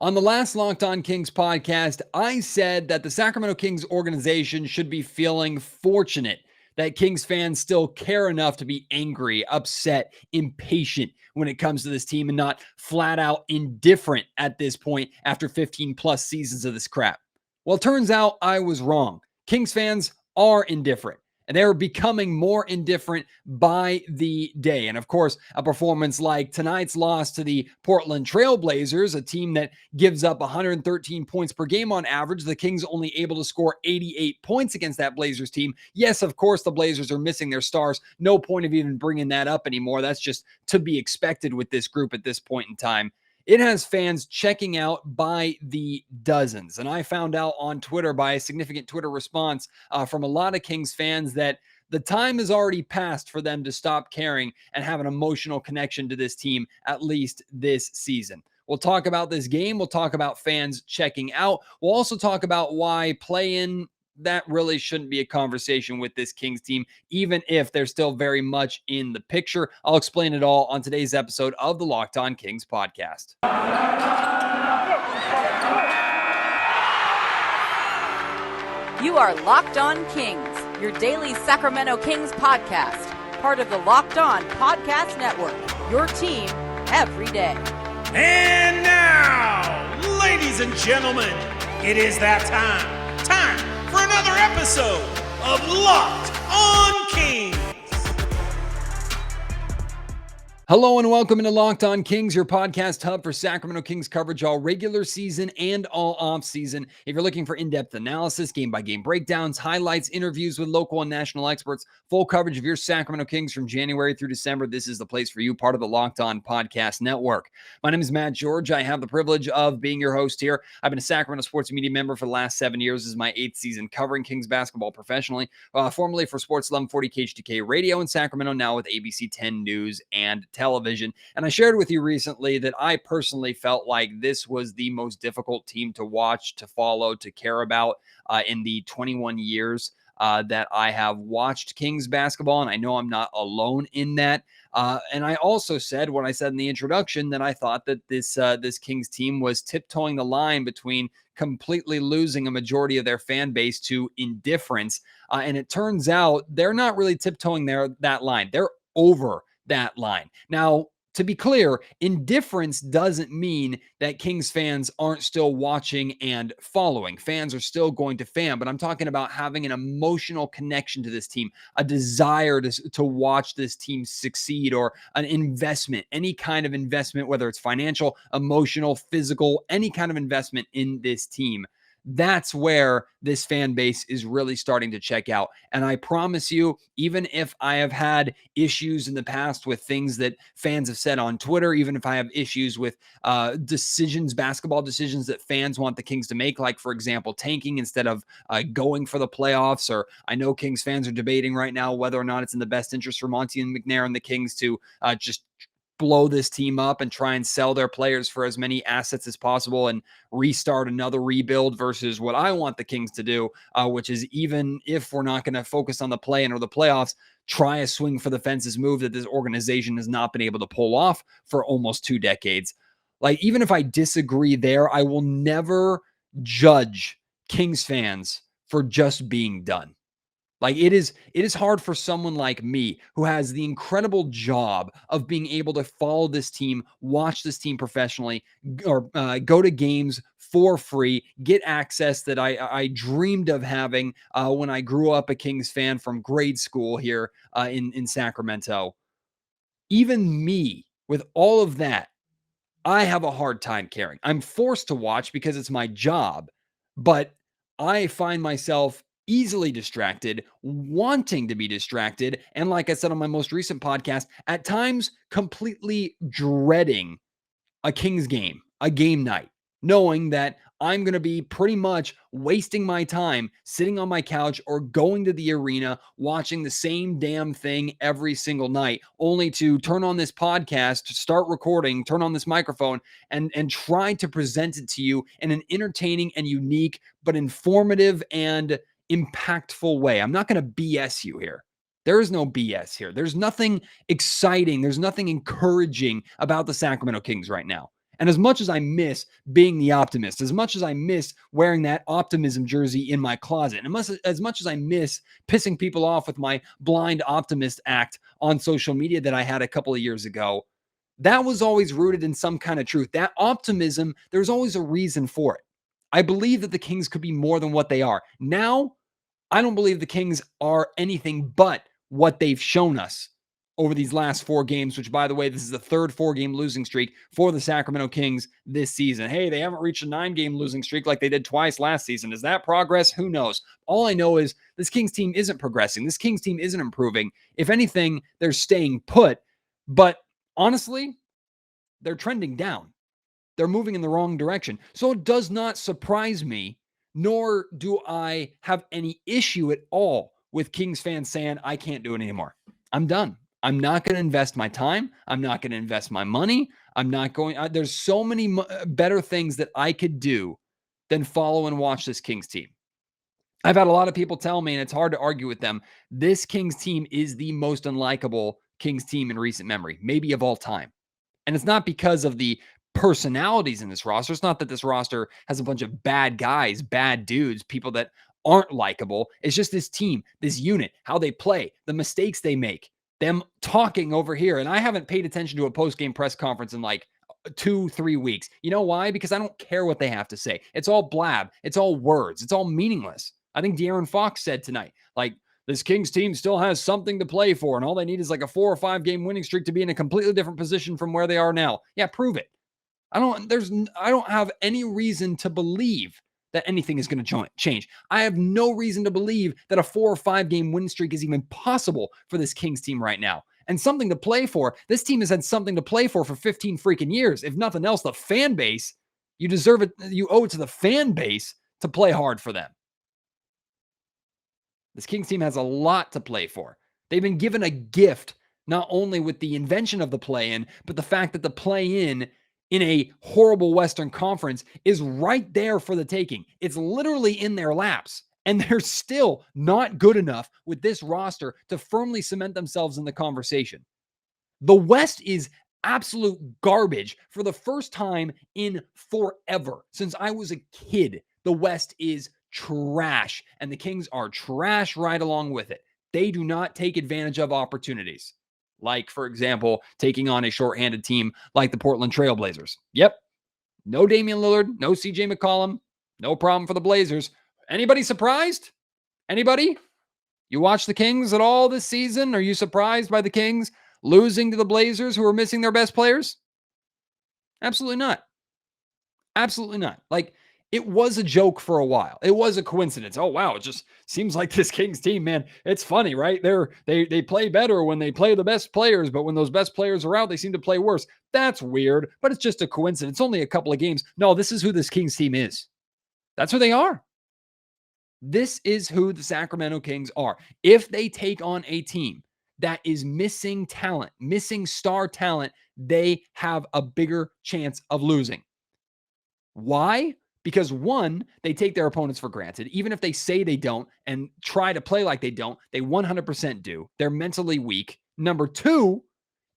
On the last Locked On Kings podcast, I said that the Sacramento Kings organization should be feeling fortunate that Kings fans still care enough to be angry, upset, impatient when it comes to this team and not flat out indifferent at this point after 15 plus seasons of this crap. Well, it turns out I was wrong. Kings fans are indifferent. And they're becoming more indifferent by the day. And of course, a performance like tonight's loss to the Portland Trail Blazers, a team that gives up 113 points per game on average. The Kings only able to score 88 points against that Blazers team. Yes, of course, the Blazers are missing their stars. No point of even bringing that up anymore. That's just to be expected with this group at this point in time. It has fans checking out by the dozens. And I found out on Twitter by a significant Twitter response from a lot of Kings fans that the time has already passed for them to stop caring and have an emotional connection to this team, at least this season. We'll talk about this game. We'll talk about fans checking out. We'll also talk about why play-in, that really shouldn't be a conversation with this Kings team, even if they're still very much in the picture. I'll explain it all on today's episode of the Locked On Kings podcast. You are Locked On Kings, your daily Sacramento Kings podcast, part of the Locked On Podcast Network, your team every day. And now, ladies and gentlemen, it is that time for another episode of Locked On Kings. Hello and welcome into Locked On Kings, your podcast hub for Sacramento Kings coverage all regular season and all off season. If you're looking for in-depth analysis, game-by-game breakdowns, highlights, interviews with local and national experts, full coverage of your Sacramento Kings from January through December, this is the place for you, part of the Locked On Podcast Network. My name is Matt George. I have the privilege of being your host here. I've been a Sacramento sports media member for the last 7 years. This is my 8th season covering Kings basketball professionally, formerly for Sports 1140 KHTK Radio in Sacramento, now with ABC 10 News and television. And I shared with you recently that I personally felt like this was the most difficult team to watch, to follow, to care about in the 21 years that I have watched Kings basketball. And I know I'm not alone in that. And I also said, what I said in the introduction, that I thought that this Kings team was tiptoeing the line between completely losing a majority of their fan base to indifference. And it turns out they're not really tiptoeing that line. They're over that line. Now, to be clear, indifference doesn't mean that Kings fans aren't still watching and following. Fans are still going to fan, but I'm talking about having an emotional connection to this team, a desire to watch this team succeed, or an investment, any kind of investment, whether it's financial, emotional, physical, any kind of investment in this team. That's where this fan base is really starting to check out. And I promise you, even if I have had issues in the past with things that fans have said on Twitter, even if I have issues with basketball decisions that fans want the Kings to make, like, for example, tanking instead of going for the playoffs, or I know Kings fans are debating right now whether or not it's in the best interest for Monty and McNair and the Kings to just blow this team up and try and sell their players for as many assets as possible and restart another rebuild, versus what I want the Kings to do, which is, even if we're not going to focus on the play-in or the playoffs, try a swing for the fences move that this organization has not been able to pull off for almost 2 decades. Like, even if I disagree there, I will never judge Kings fans for just being done. Like, it is hard for someone like me, who has the incredible job of being able to follow this team, watch this team professionally, or go to games for free, get access that I dreamed of having when I grew up a Kings fan from grade school here in Sacramento. Even me, with all of that, I have a hard time caring. I'm forced to watch because it's my job, but I find myself easily distracted, wanting to be distracted, and, like I said on my most recent podcast, at times completely dreading a Kings game, a game night, knowing that I'm going to be pretty much wasting my time sitting on my couch or going to the arena watching the same damn thing every single night, only to turn on this podcast, start recording, turn on this microphone, and try to present it to you in an entertaining and unique but informative and impactful way. I'm not going to BS you here. There is no BS here. There's nothing exciting. There's nothing encouraging about the Sacramento Kings right now. And as much as I miss being the optimist, as much as I miss wearing that optimism jersey in my closet, and as much as I miss pissing people off with my blind optimist act on social media that I had a couple of years ago, that was always rooted in some kind of truth. That optimism, there's always a reason for it. I believe that the Kings could be more than what they are. Now, I don't believe the Kings are anything but what they've shown us over these last 4 games, which, by the way, this is the third 4-game losing streak for the Sacramento Kings this season. Hey, they haven't reached a 9-game losing streak like they did twice last season. Is that progress? Who knows? All I know is this Kings team isn't progressing. This Kings team isn't improving. If anything, they're staying put. But honestly, they're trending down. They're moving in the wrong direction. So it does not surprise me, nor do I have any issue at all with Kings fans saying, I can't do it anymore. I'm done. I'm not going to invest my time. I'm not going to invest my money. I'm not going. There's so many better things that I could do than follow and watch this Kings team. I've had a lot of people tell me, and it's hard to argue with them, this Kings team is the most unlikable Kings team in recent memory, maybe of all time. And it's not because of the personalities in this roster. It's not that this roster has a bunch of bad guys, bad dudes, people that aren't likable. It's just this team, this unit, how they play, the mistakes they make, them talking over here. And I haven't paid attention to a post-game press conference in like 2-3 weeks. You know why? Because I don't care what they have to say. It's all blab. It's all words. It's all meaningless. I think De'Aaron Fox said tonight, like, this Kings team still has something to play for, and all they need is like a 4 or 5 game winning streak to be in a completely different position from where they are now. Yeah, prove it. I don't have any reason to believe that anything is going to change. I have no reason to believe that a 4 or 5 game win streak is even possible for this Kings team right now. And something to play for. This team has had something to play for 15 freaking years. If nothing else, the fan base, you deserve it. You owe it to the fan base to play hard for them. This Kings team has a lot to play for. They've been given a gift, not only with the invention of the play-in, but the fact that the play-in in a horrible Western Conference is right there for the taking. It's literally in their laps. And they're still not good enough with this roster to firmly cement themselves in the conversation. The West is absolute garbage for the first time in forever. Since I was a kid, the West is trash, and the Kings are trash right along with it. They do not take advantage of opportunities. Like, for example, taking on a shorthanded team like the Portland Trail Blazers. Yep. No Damian Lillard, no CJ McCollum. No problem for the Blazers. Anybody surprised? Anybody? You watch the Kings at all this season? Are you surprised by the Kings losing to the Blazers who are missing their best players? Absolutely not. Absolutely not. Like, it was a joke for a while. It was a coincidence. Oh, wow. It just seems like this Kings team, man. It's funny, right? They play better when they play the best players, but when those best players are out, they seem to play worse. That's weird, but it's just a coincidence. It's only a couple of games. No, this is who this Kings team is. That's who they are. This is who the Sacramento Kings are. If they take on a team that is missing talent, missing star talent, they have a bigger chance of losing. Why? Because one, they take their opponents for granted. Even if they say they don't and try to play like they don't, they 100% do. They're mentally weak. Number two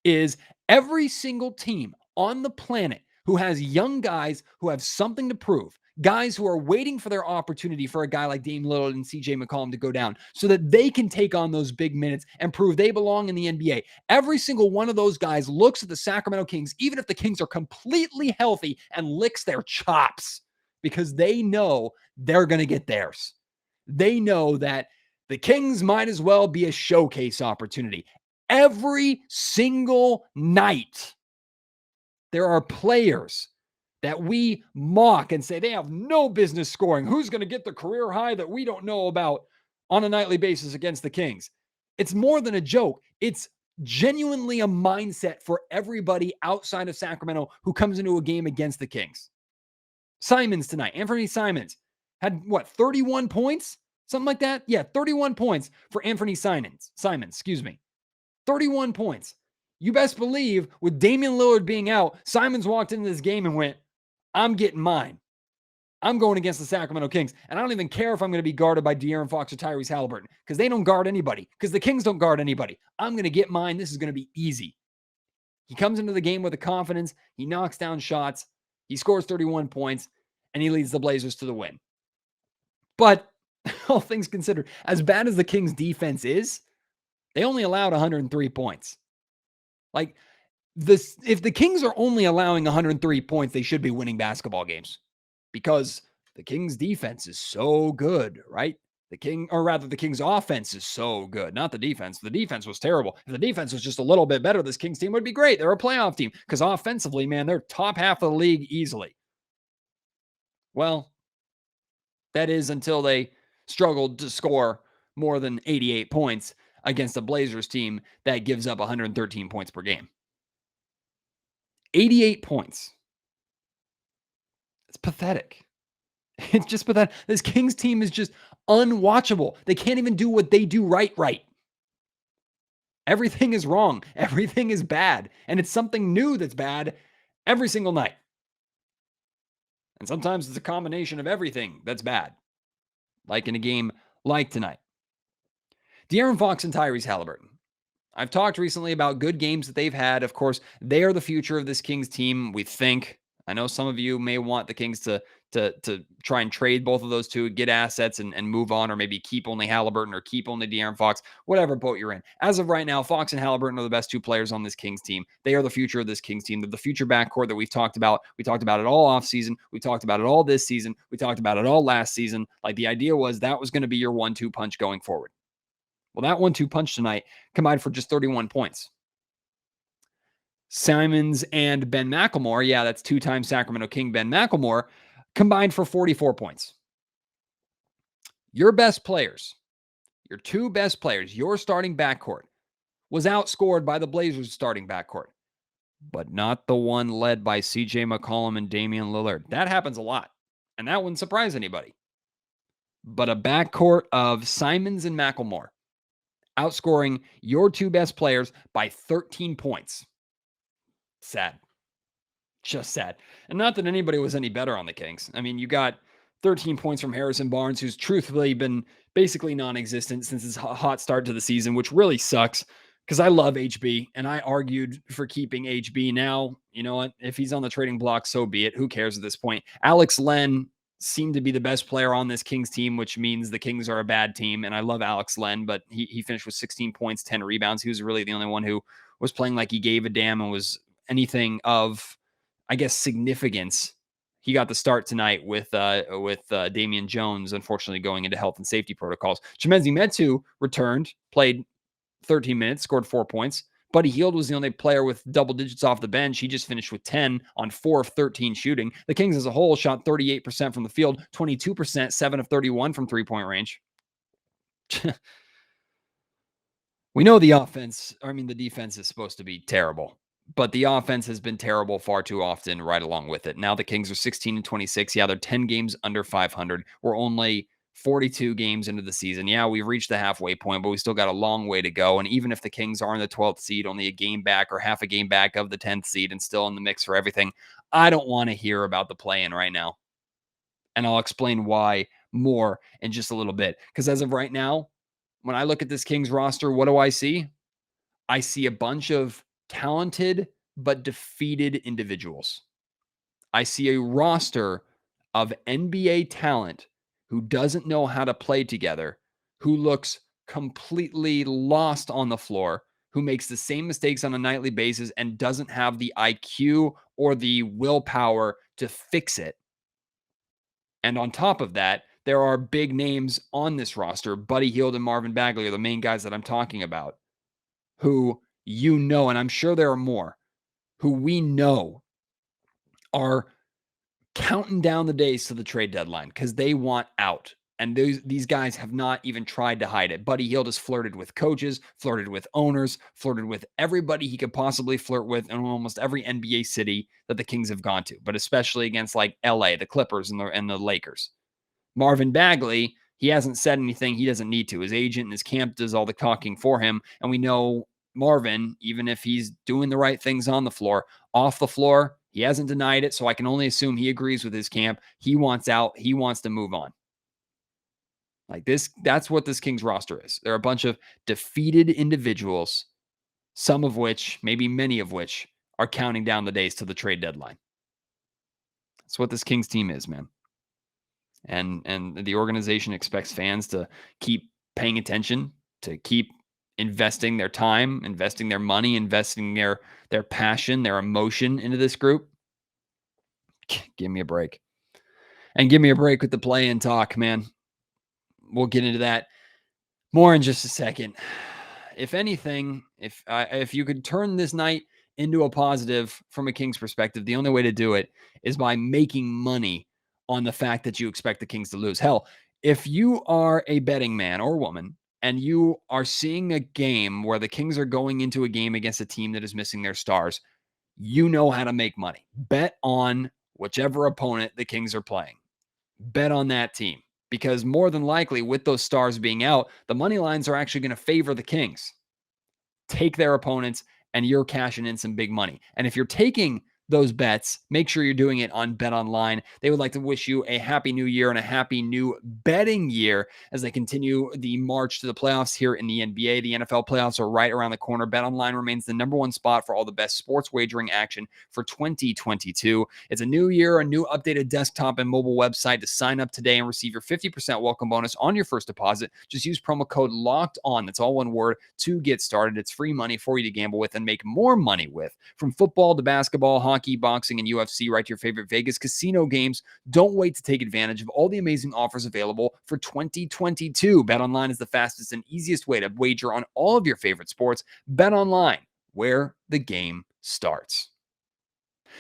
is every single team on the planet who has young guys who have something to prove, guys who are waiting for their opportunity for a guy like Dame Lillard and CJ McCollum to go down so that they can take on those big minutes and prove they belong in the NBA. Every single one of those guys looks at the Sacramento Kings, even if the Kings are completely healthy, and licks their chops because they know they're going to get theirs. They know that the Kings might as well be a showcase opportunity. Every single night, there are players that we mock and say they have no business scoring. Who's going to get the career high that we don't know about on a nightly basis against the Kings? It's more than a joke. It's genuinely a mindset for everybody outside of Sacramento who comes into a game against the Kings. Simmons tonight, Anthony Simmons had 31 points? Something like that? Yeah, 31 points for Anthony Simmons, 31 points. You best believe with Damian Lillard being out, Simmons walked into this game and went, I'm getting mine. I'm going against the Sacramento Kings. And I don't even care if I'm going to be guarded by De'Aaron Fox or Tyrese Halliburton because they don't guard anybody, because the Kings don't guard anybody. I'm going to get mine. This is going to be easy. He comes into the game with a confidence. He knocks down shots. He scores 31 points, and he leads the Blazers to the win. But all things considered, as bad as the Kings defense is, they only allowed 103 points. Like this, if the Kings are only allowing 103 points, they should be winning basketball games because the Kings defense is so good, right? The Kings offense is so good, not the defense. The defense was terrible. If the defense was just a little bit better, this Kings team would be great. They're a playoff team because offensively, man, they're top half of the league easily. Well, that is until they struggled to score more than 88 points against a Blazers team that gives up 113 points per game. 88 points. It's pathetic. It's just pathetic. This Kings team is just unwatchable. They can't even do what they do right. Everything is wrong. Everything is bad. And it's something new that's bad every single night. And sometimes it's a combination of everything that's bad. Like in a game like tonight. De'Aaron Fox and Tyrese Halliburton. I've talked recently about good games that they've had. Of course, they are the future of this Kings team, we think. I know some of you may want the Kings to try and trade both of those two, get assets and move on, or maybe keep only Halliburton or keep only De'Aaron Fox, whatever boat you're in. As of right now, Fox and Halliburton are the best two players on this Kings team. They are the future of this Kings team. They're the future backcourt that we've talked about. We talked about it all offseason. We talked about it all this season. We talked about it all last season. Like the idea was that was going to be your 1-2 punch going forward. Well, that 1-2 punch tonight combined for just 31 points. Simmons and Ben McLemore, yeah, that's two-time Sacramento King Ben McLemore, combined for 44 points. Your best players, your two best players, your starting backcourt, was outscored by the Blazers' starting backcourt, but not the one led by CJ McCollum and Damian Lillard. That happens a lot, and that wouldn't surprise anybody. But a backcourt of Simmons and McLemore outscoring your two best players by 13 points. Sad. Just sad. And not that anybody was any better on the Kings. I mean, you got 13 points from Harrison Barnes, who's truthfully been basically non-existent since his hot start to the season, which really sucks because I love HB and I argued for keeping HB. Now, you know what? If he's on the trading block, so be it. Who cares at this point? Alex Len seemed to be the best player on this Kings team, which means the Kings are a bad team. And I love Alex Len, but he finished with 16 points, 10 rebounds. He was really the only one who was playing like he gave a damn and was anything of, I guess, significance. He got the start tonight with Damian Jones, unfortunately going into health and safety protocols. Chimezie Metu returned, played 13 minutes, scored 4 points. Buddy Hield was the only player with double digits off the bench. He just finished with 10 on 4 of 13 shooting. The Kings as a whole shot 38% from the field, 22%, 7 of 31 from three-point range. We know the defense is supposed to be terrible. But the offense has been terrible far too often right along with it. Now the Kings are 16-26. Yeah, they're 10 games under 500. We're only 42 games into the season. Yeah, we've reached the halfway point, but we still got a long way to go. And even if the Kings are in the 12th seed, only a game back or half a game back of the 10th seed and still in the mix for everything, I don't want to hear about the play-in right now. And I'll explain why more in just a little bit. Because as of right now, when I look at this Kings roster, what do I see? I see a bunch of talented but defeated individuals. I see a roster of NBA talent who doesn't know how to play together, who looks completely lost on the floor, who makes the same mistakes on a nightly basis and doesn't have the IQ or the willpower to fix it. And on top of that, there are big names on this roster. Buddy Hield and Marvin Bagley are the main guys that I'm talking about, who you know, and I'm sure there are more, who we know are counting down the days to the trade deadline because they want out. And these guys have not even tried to hide it. Buddy Hield has flirted with coaches, flirted with owners, flirted with everybody he could possibly flirt with in almost every NBA city that the Kings have gone to, but especially against like LA, the Clippers, and the Lakers. Marvin Bagley, he hasn't said anything he doesn't need to. His agent and his camp does all the talking for him. And we know Marvin, even if he's doing the right things on the floor, off the floor, he hasn't denied it. So I can only assume he agrees with his camp. He wants out. He wants to move on. Like this, that's what this Kings roster is. They're a bunch of defeated individuals, some of which, maybe many of which, are counting down the days to the trade deadline. That's what this Kings team is, man. And the organization expects fans to keep paying attention, to keep investing their time, investing their money, investing their passion, their emotion into this group. Give me a break. And give me a break with the play-in talk, man. We'll get into that more in just a second. If anything, if you could turn this night into a positive from a Kings perspective, the only way to do it is by making money on the fact that you expect the Kings to lose. Hell, if you are a betting man or woman and you are seeing a game where the Kings are going into a game against a team that is missing their stars, you know how to make money. Bet on whichever opponent the Kings are playing. Bet on that team, because more than likely, with those stars being out, the money lines are actually going to favor the Kings. Take their opponents and you're cashing in some big money. And if you're taking those bets, make sure you're doing it on Bet Online. They would like to wish you a happy new year and a happy new betting year as they continue the march to the playoffs here in the NBA. The NFL playoffs are right around the corner. Bet Online remains the number one spot for all the best sports wagering action for 2022. It's a new year, a new updated desktop and mobile website. To sign up today and receive your 50% welcome bonus on your first deposit, just use promo code LOCKED ON. That's all one word to get started. It's free money for you to gamble with and make more money with. From football to basketball, hockey, boxing, and UFC, right to your favorite Vegas casino games. Don't wait to take advantage of all the amazing offers available for 2022. BetOnline is the fastest and easiest way to wager on all of your favorite sports. BetOnline, where the game starts.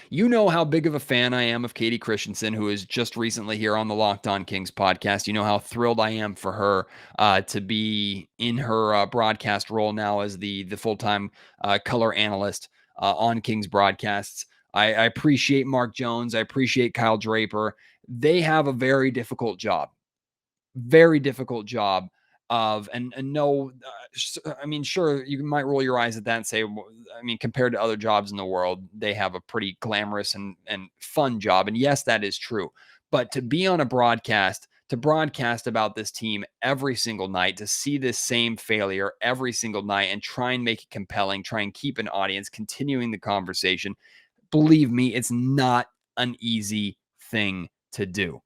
You know how big of a fan I am of Katie Christensen, who is just recently here on the Locked On Kings podcast. You know how thrilled I am for her to be in her broadcast role now as the full-time color analyst on Kings broadcasts. I appreciate Mark Jones. I appreciate Kyle Draper. They have a very difficult job of, and no, I mean, sure, you might roll your eyes at that and say, I mean, compared to other jobs in the world, they have a pretty glamorous and fun job. And yes, that is true. But to be on a broadcast, to broadcast about this team every single night, to see this same failure every single night and try and make it compelling, try and keep an audience, continuing the conversation, believe me, it's not an easy thing to do.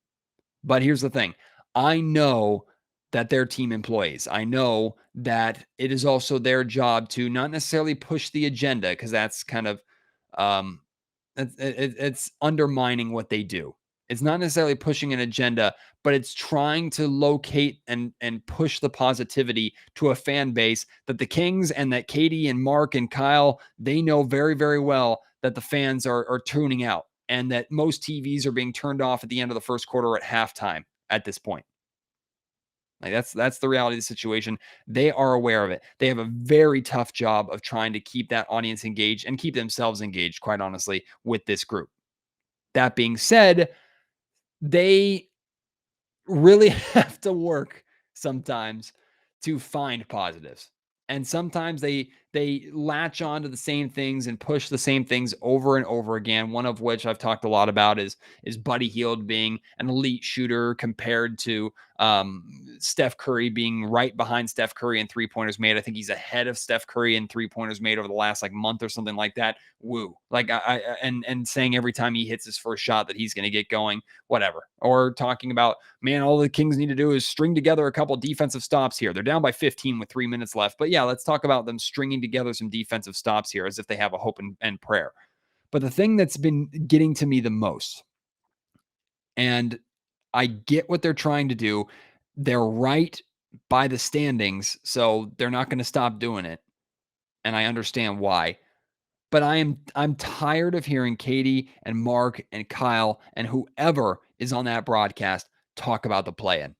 But here's the thing. I know that they're team employees. I know that it is also their job to not necessarily push the agenda, because that's kind of it's undermining what they do. It's not necessarily pushing an agenda, but it's trying to locate and push the positivity to a fan base that the Kings and that Katie and Mark and Kyle, they know very, very well that the fans are tuning out and that most TVs are being turned off at the end of the first quarter at halftime at this point. Like that's the reality of the situation. They are aware of it. They have a very tough job of trying to keep that audience engaged and keep themselves engaged, quite honestly, with this group. That being said, they really have to work sometimes to find positives. And sometimes they latch on to the same things and push the same things over and over again. One of which I've talked a lot about is Buddy Hield being an elite shooter compared to Steph Curry being right behind Steph Curry in three-pointers made. I think he's ahead of Steph Curry in three-pointers made over the last month or something like that. Woo. And saying every time he hits his first shot that he's going to get going, whatever. Or talking about, man, all the Kings need to do is string together a couple defensive stops here. They're down by 15 with 3 minutes left. But yeah, let's talk about them stringing together some defensive stops here as if they have a hope and prayer. But the thing that's been getting to me the most, and I get what they're trying to do, they're right by the standings, so they're not going to stop doing it. And I understand why. But I'm tired of hearing Katie and Mark and Kyle and whoever is on that broadcast talk about the play-in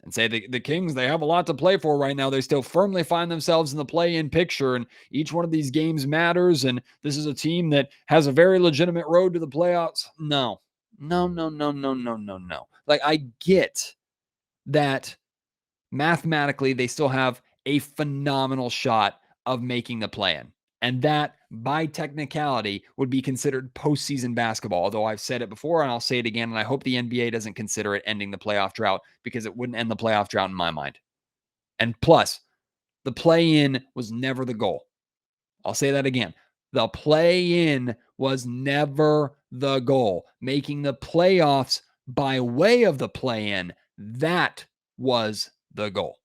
and say the Kings, they have a lot to play for right now. They still firmly find themselves in the play-in picture, and each one of these games matters, and this is a team that has a very legitimate road to the playoffs. No. Like, I get that mathematically they still have a phenomenal shot of making the play-in. And that, by technicality, would be considered postseason basketball. Although I've said it before and I'll say it again, and I hope the NBA doesn't consider it ending the playoff drought, because it wouldn't end the playoff drought in my mind. And plus, the play-in was never the goal. I'll say that again. The play-in was never the goal. Making the playoffs by way of the play-in, that was the goal.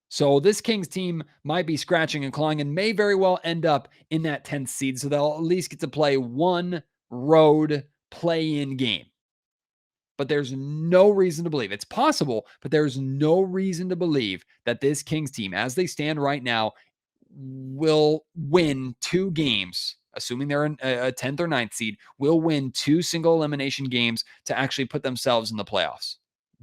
So this Kings team might be scratching and clawing and may very well end up in that 10th seed. So they'll at least get to play one road play-in game. But there's no reason to believe, it's possible, but there's no reason to believe that this Kings team, as they stand right now, will win 2 games, assuming they're in a 10th or 9th seed, will win 2 single elimination games to actually put themselves in the playoffs.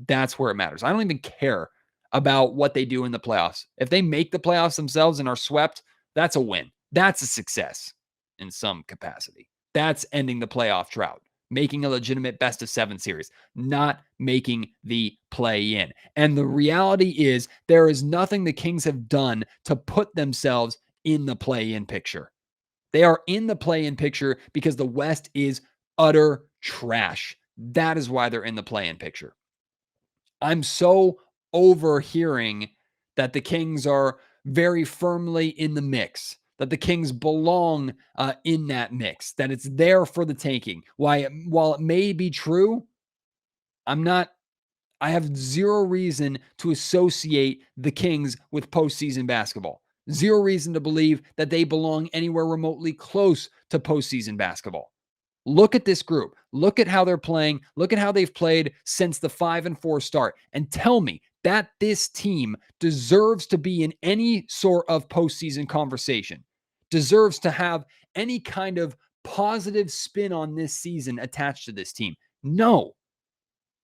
That's where it matters. I don't even care about what they do in the playoffs. If they make the playoffs themselves and are swept, that's a win. That's a success in some capacity. That's ending the playoff drought, making a legitimate best of 7 series, not making the play-in. And the reality is there is nothing the Kings have done to put themselves in the play-in picture. They are in the play-in picture because the West is utter trash. That is why they're in the play-in picture. I'm so overhearing that the Kings are very firmly in the mix, that the Kings belong in that mix, that it's there for the taking. While it may be true, I have zero reason to associate the Kings with postseason basketball. Zero reason to believe that they belong anywhere remotely close to postseason basketball. Look at this group. Look at how they're playing. Look at how they've played since the 5-4 start. And tell me that this team deserves to be in any sort of postseason conversation, deserves to have any kind of positive spin on this season attached to this team. No.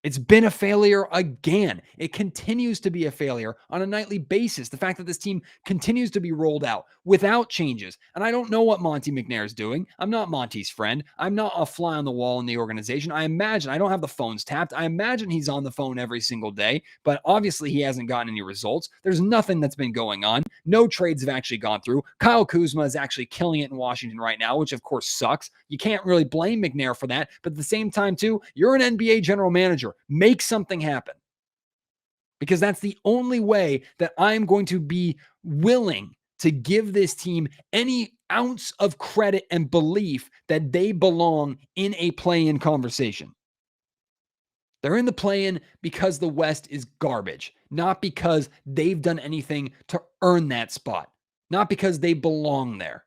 It's been a failure again. It continues to be a failure on a nightly basis. The fact that this team continues to be rolled out without changes. And I don't know what Monte McNair is doing. I'm not Monty's friend. I'm not a fly on the wall in the organization. I don't have the phones tapped. I imagine he's on the phone every single day, but obviously he hasn't gotten any results. There's nothing that's been going on. No trades have actually gone through. Kyle Kuzma is actually killing it in Washington right now, which of course sucks. You can't really blame McNair for that. But at the same time, too, you're an NBA general manager. Make something happen. Because that's the only way that I'm going to be willing to give this team any ounce of credit and belief that they belong in a play-in conversation. They're in the play-in because the West is garbage, not because they've done anything to earn that spot, not because they belong there.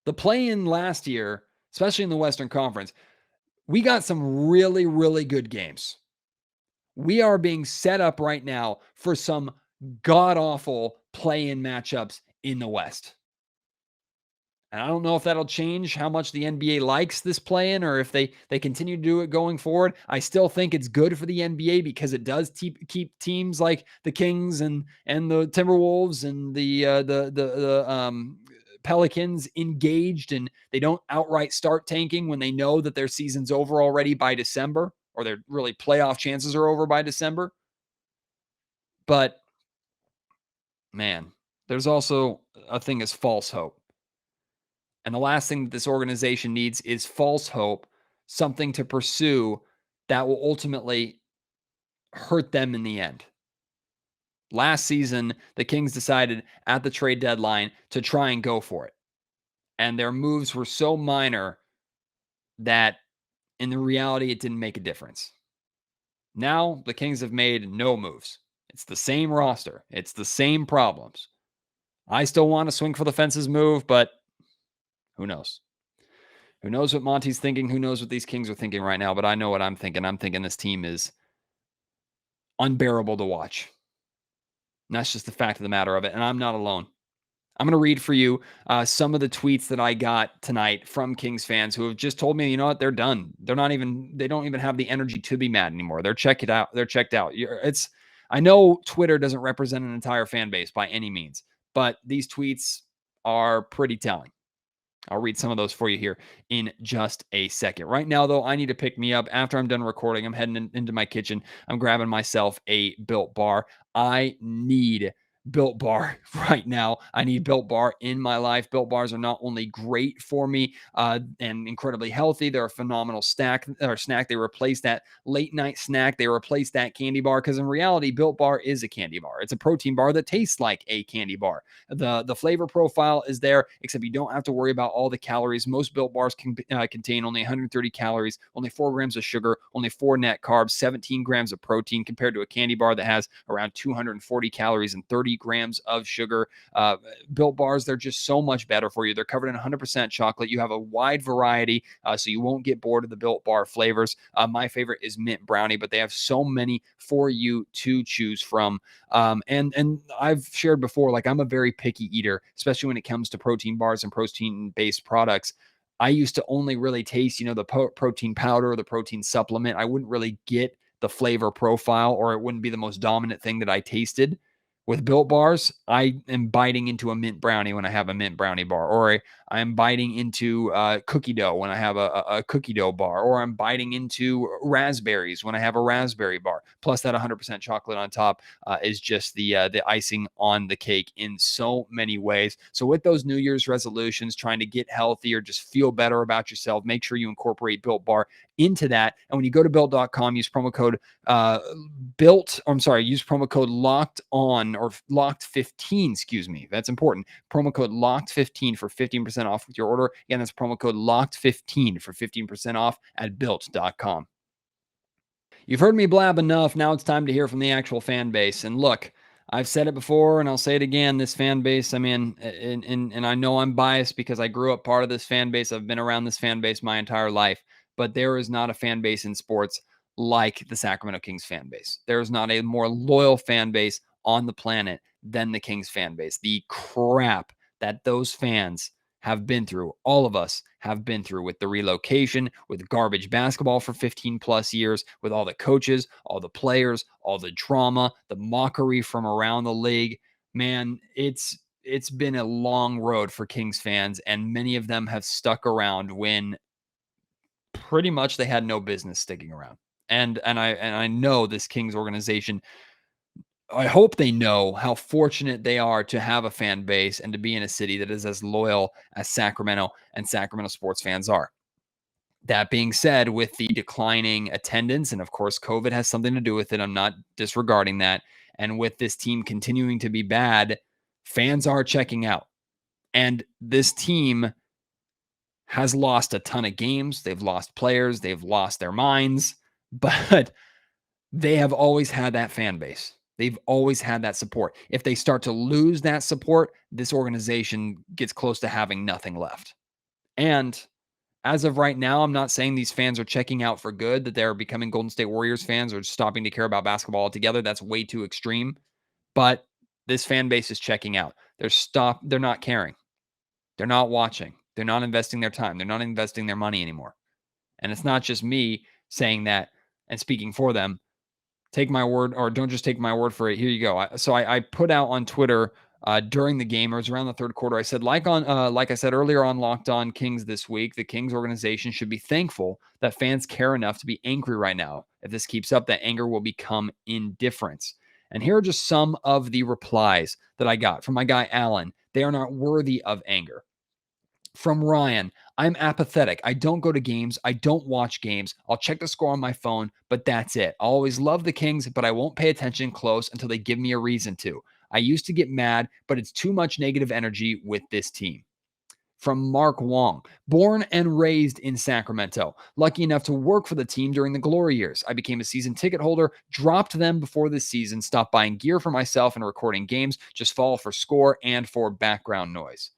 The play-in last year, especially in the Western Conference, we got some really, really good games. We are being set up right now for some god-awful play-in matchups in the West. And I don't know if that'll change how much the NBA likes this play-in or if they continue to do it going forward. I still think it's good for the NBA because it does keep teams like the Kings and the Timberwolves and the Pelicans engaged, and they don't outright start tanking when they know that their season's over already by December, or their really playoff chances are over by December. But man, there's also a thing as false hope. And the last thing that this organization needs is false hope, something to pursue that will ultimately hurt them in the end. Last season, the Kings decided at the trade deadline to try and go for it. And their moves were so minor that in the reality, it didn't make a difference. Now, the Kings have made no moves. It's the same roster. It's the same problems. I still want to swing for the fences move, but who knows? Who knows what Monty's thinking? Who knows what these Kings are thinking right now? But I know what I'm thinking. I'm thinking this team is unbearable to watch. And that's just the fact of the matter of it. And I'm not alone. I'm going to read for you some of the tweets that I got tonight from Kings fans who have just told me, you know what, they're done. They don't even have the energy to be mad anymore. They're checked out. I know Twitter doesn't represent an entire fan base by any means, but these tweets are pretty telling. I'll read some of those for you here in just a second. Right now, though, I need to pick me up. After I'm done recording, I'm heading into my kitchen. I'm grabbing myself a Built Bar. I need Built Bar right now. I need Built Bar in my life. Built Bars are not only great for me and incredibly healthy, they're a phenomenal snack. They replace that late night snack. They replace that candy bar, because in reality, Built Bar is a candy bar. It's a protein bar that tastes like a candy bar. The flavor profile is there, except you don't have to worry about all the calories. Most Built Bars can contain only 130 calories, only 4 grams of sugar, only 4 net carbs, 17 grams of protein, compared to a candy bar that has around 240 calories and 30 grams of sugar. Built Bars, they're just so much better for you. They're covered in 100% chocolate. You have a wide variety, so you won't get bored of the Built Bar flavors. My favorite is mint brownie, but they have so many for you to choose from. And I've shared before, like, I'm a very picky eater, especially when it comes to protein bars and protein-based products. I used to only really taste, the protein powder or the protein supplement. I wouldn't really get the flavor profile, or it wouldn't be the most dominant thing that I tasted. With Built Bars, I am biting into a mint brownie when I have a mint brownie bar, or I'm biting into cookie dough when I have a cookie dough bar, or I'm biting into raspberries when I have a raspberry bar. Plus, that 100% chocolate on top is just the icing on the cake in so many ways. So with those New Year's resolutions, trying to get healthy or just feel better about yourself, make sure you incorporate Built Bar into that. And when you go to built.com, use promo code use promo code locked on, or locked 15, excuse me. That's important. Promo code locked 15 for 15% off with your order. Again, that's promo code locked 15 for 15% off at built.com. You've heard me blab enough. Now it's time to hear from the actual fan base. And look, I've said it before and I'll say it again. This fan base, I mean, and I know I'm biased because I grew up part of this fan base. I've been around this fan base my entire life, but there is not a fan base in sports like the Sacramento Kings fan base. There is not a more loyal fan base on the planet than the Kings fan base. The crap that those fans have been through, all of us have been through, with the relocation, with garbage basketball for 15 plus years, with all the coaches, all the players, all the drama, the mockery from around the league. Man, it's been a long road for Kings fans, and many of them have stuck around when pretty much they had no business sticking around. And I know this Kings organization, I hope they know how fortunate they are to have a fan base and to be in a city that is as loyal as Sacramento and Sacramento sports fans are. That being said, with the declining attendance, and of course, COVID has something to do with it, I'm not disregarding that. And with this team continuing to be bad, fans are checking out. And this team has lost a ton of games. They've lost players. They've lost their minds. But they have always had that fan base. They've always had that support. If they start to lose that support, this organization gets close to having nothing left. And as of right now, I'm not saying these fans are checking out for good, that they're becoming Golden State Warriors fans or stopping to care about basketball altogether. That's way too extreme. But this fan base is checking out. They're not caring. They're not watching. They're not investing their time. They're not investing their money anymore. And it's not just me saying that and speaking for them. Take my word, or don't just take my word for it. Here you go. I put out on Twitter during the game, or it was around the third quarter. I said, like I said earlier on Locked On Kings this week, the Kings organization should be thankful that fans care enough to be angry right now. If this keeps up, that anger will become indifference. And here are just some of the replies that I got from my guy Alan. They are not worthy of anger. From Ryan, I'm apathetic. I don't go to games. I don't watch games. I'll check the score on my phone, but that's it. I always love the Kings, but I won't pay attention close until they give me a reason to. I used to get mad, but it's too much negative energy with this team. From Mark Wong, born and raised in Sacramento, lucky enough to work for the team during the glory years. I became a season ticket holder, dropped them before the season, stopped buying gear for myself and recording games, just follow for score and for background noise.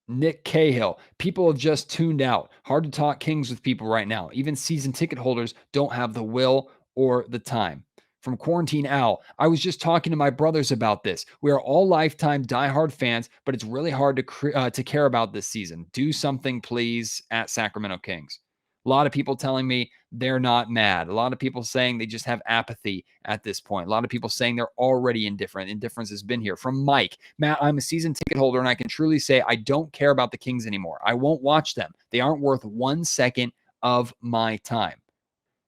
Nick Cahill, people have just tuned out. Hard to talk Kings with people right now. Even season ticket holders don't have the will or the time. From Quarantine Al, I was just talking to my brothers about this. We are all lifetime diehard fans, but it's really hard to care about this season. Do something, please, at Sacramento Kings. A lot of people telling me they're not mad. A lot of people saying they just have apathy at this point. A lot of people saying they're already indifferent. Indifference has been here. From Mike, Matt, I'm a season ticket holder, and I can truly say I don't care about the Kings anymore. I won't watch them. They aren't worth 1 second of my time.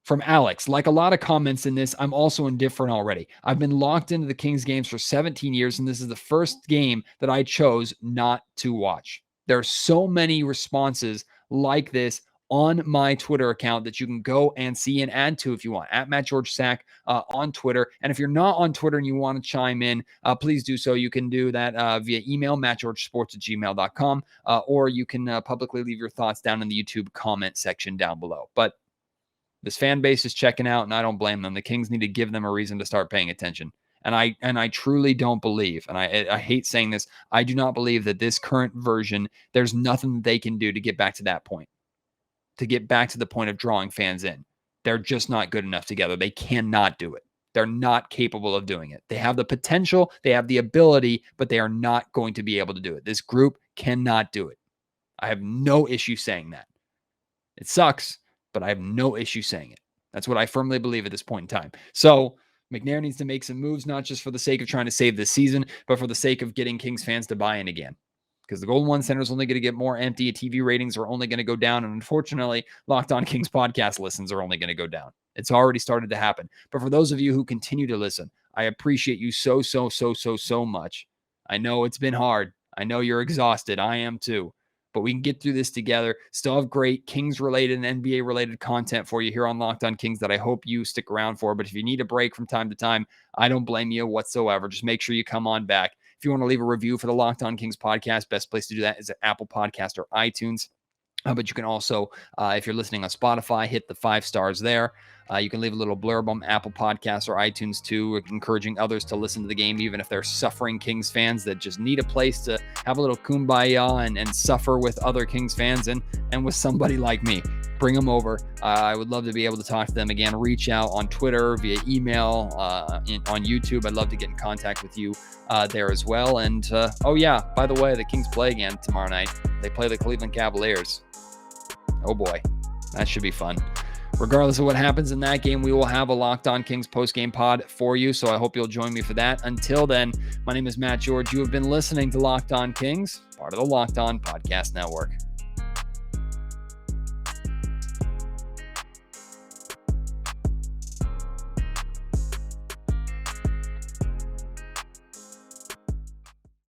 From Alex, like a lot of comments in this, I'm also indifferent already. I've been locked into the Kings games for 17 years, and this is the first game that I chose not to watch. There are so many responses like this on my Twitter account that you can go and see and add to if you want, at Matt George Sack on Twitter. And if you're not on Twitter and you want to chime in, please do so. You can do that via email, mattgeorgesports@gmail.com, or you can publicly leave your thoughts down in the YouTube comment section down below. But this fan base is checking out, and I don't blame them. The Kings need to give them a reason to start paying attention. And I truly don't believe, and I hate saying this, I do not believe that this current version, there's nothing they can do to get back to that point, to get back to the point of drawing fans in. They're just not good enough together. They cannot do it. They're not capable of doing it. They have the potential, they have the ability, but they are not going to be able to do it. This group cannot do it. I have no issue saying that. It sucks, but I have no issue saying it. That's what I firmly believe at this point in time. So McNair needs to make some moves, not just for the sake of trying to save this season, but for the sake of getting Kings fans to buy in again. Because the Golden One Center is only going to get more empty. TV ratings are only going to go down. And unfortunately, Locked On Kings podcast listens are only going to go down. It's already started to happen. But for those of you who continue to listen, I appreciate you so much. I know it's been hard. I know you're exhausted. I am too. But we can get through this together. Still have great Kings-related and NBA-related content for you here on Locked On Kings that I hope you stick around for. But if you need a break from time to time, I don't blame you whatsoever. Just make sure you come on back. If you want to leave a review for the Locked On Kings podcast, best place to do that is at Apple Podcast or iTunes. But you can also, if you're listening on Spotify, hit the 5 stars there. You can leave a little blurb on Apple Podcasts or iTunes too, encouraging others to listen to the game, even if they're suffering Kings fans that just need a place to have a little kumbaya and suffer with other Kings fans and with somebody like me. Bring them over. I would love to be able to talk to them again. Reach out on Twitter, via email, on YouTube. I'd love to get in contact with you there as well. And, oh yeah, by the way, the Kings play again tomorrow night. They play the Cleveland Cavaliers. Oh boy, that should be fun. Regardless of what happens in that game, we will have a Locked On Kings post-game pod for you, so I hope you'll join me for that. Until then, my name is Matt George. You have been listening to Locked On Kings, part of the Locked On Podcast Network.